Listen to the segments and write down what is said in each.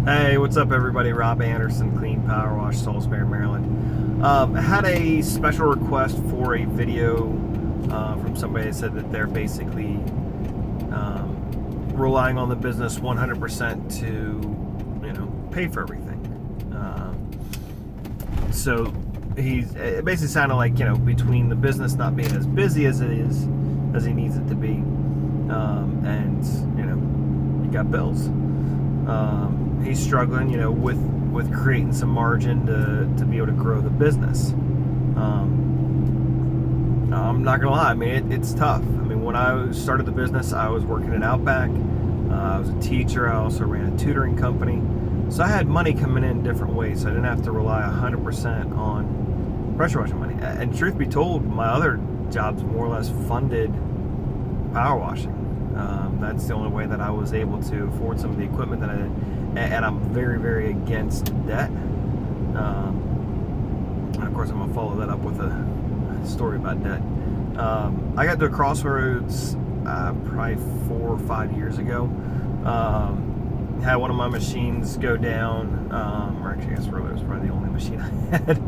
Hey, what's up, everybody? Rob Anderson, Clean Power Wash, Salisbury, Maryland. I had a special request for a video from somebody that said that they're basically relying on the business 100% to, pay for everything. So it basically sounded like, between the business not being as busy as it is, as he needs it to be, and, you got bills. He's struggling, with creating some margin to be able to grow the business. I'm not gonna lie. I mean, it's tough. I mean, when I started the business, I was working at Outback. I was a teacher. I also ran a tutoring company, so I had money coming in different ways. So I didn't have to rely 100% on pressure washing money. And truth be told, my other jobs more or less funded power washing. That's the only way that I was able to afford some of the equipment that I did. And I'm very, very against debt. And of course, I'm going to follow that up with a story about debt. I got to a crossroads probably 4 or 5 years ago. Had one of my machines go down, or actually, I guess really it was probably the only machine I had.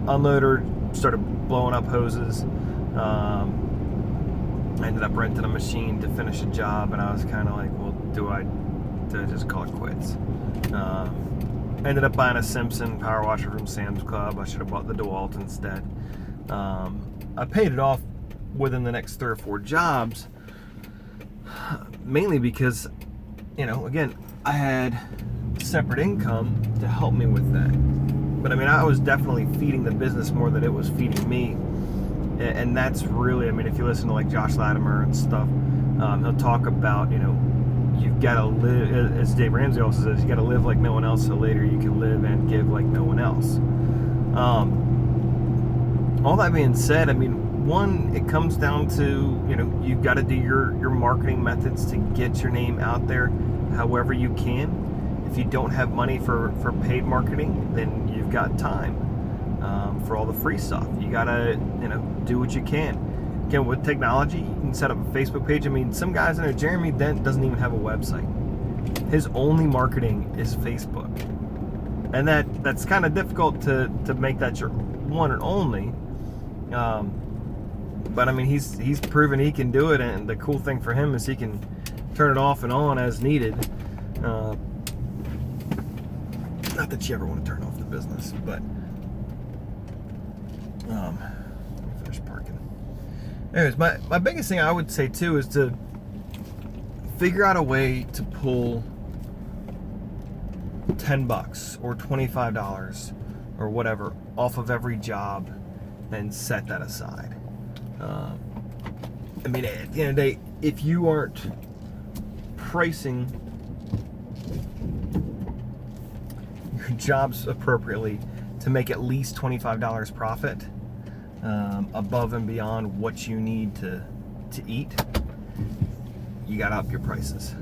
Unloader started blowing up hoses. I ended up renting a machine to finish a job, and I was kind of like, well, do I just call it quits? Ended up buying a Simpson power washer from Sam's Club. I should have bought the DeWalt instead. I paid it off within the next 3 or 4 jobs, mainly because, again, I had separate income to help me with that. But I mean, I was definitely feeding the business more than it was feeding me. And that's really, I mean, if you listen to like Josh Latimer and stuff, he'll talk about, you've got to live, as Dave Ramsey also says, you got to live like no one else so later you can live and give like no one else. All that being said, I mean, one, it comes down to, you've got to do your marketing methods to get your name out there however you can. If you don't have money for paid marketing, then you've got time for all the free stuff. You gotta, do what you can. Again, with technology, you can set up a Facebook page. I mean, some guys I know, Jeremy Dent doesn't even have a website. His only marketing is Facebook, and that's kind of difficult to make that your one and only. But I mean, he's proven he can do it, and the cool thing for him is he can turn it off and on as needed. Not that you ever want to turn off the business, but let me finish parking. Anyways, my biggest thing I would say too is to figure out a way to pull $10 or $25 or whatever off of every job and set that aside. I mean, at the end of the day, if you aren't pricing your jobs appropriately to make at least $25 profit above and beyond what you need to eat, you gotta up your prices.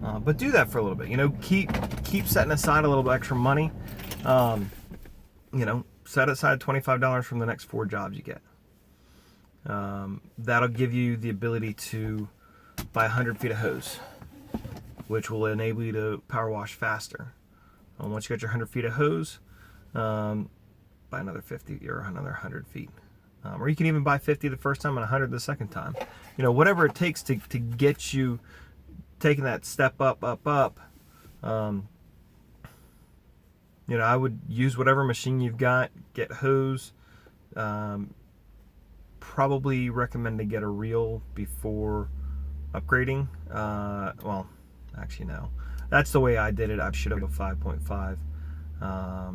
But do that for a little bit. Keep setting aside a little bit extra money. Set aside $25 from the next 4 jobs you get. That'll give you the ability to buy 100 feet of hose, which will enable you to power wash faster. Once you got your 100 feet of hose, buy another 50 or another 100 feet. Or you can even buy 50 the first time and 100 the second time. Whatever it takes to get you taking that step up. I would use whatever machine you've got, get hose. Probably recommend to get a reel before upgrading. Well, actually, no. That's the way I did it. I should have a 5.5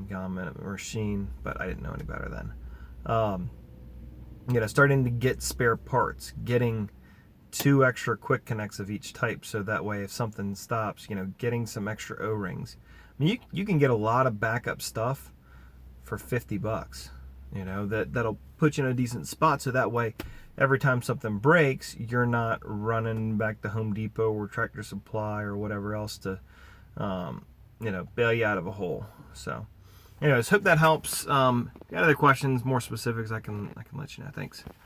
gallon minute machine, but I didn't know any better then. Starting to get spare parts, getting 2 extra quick connects of each type, so that way if something stops, getting some extra O-rings. I mean, you can get a lot of backup stuff for $50. That'll put you in a decent spot, so that way every time something breaks, you're not running back to Home Depot or Tractor Supply or whatever else to bail you out of a hole. So anyways, hope that helps. If you got other questions, more specifics, I can let you know. Thanks.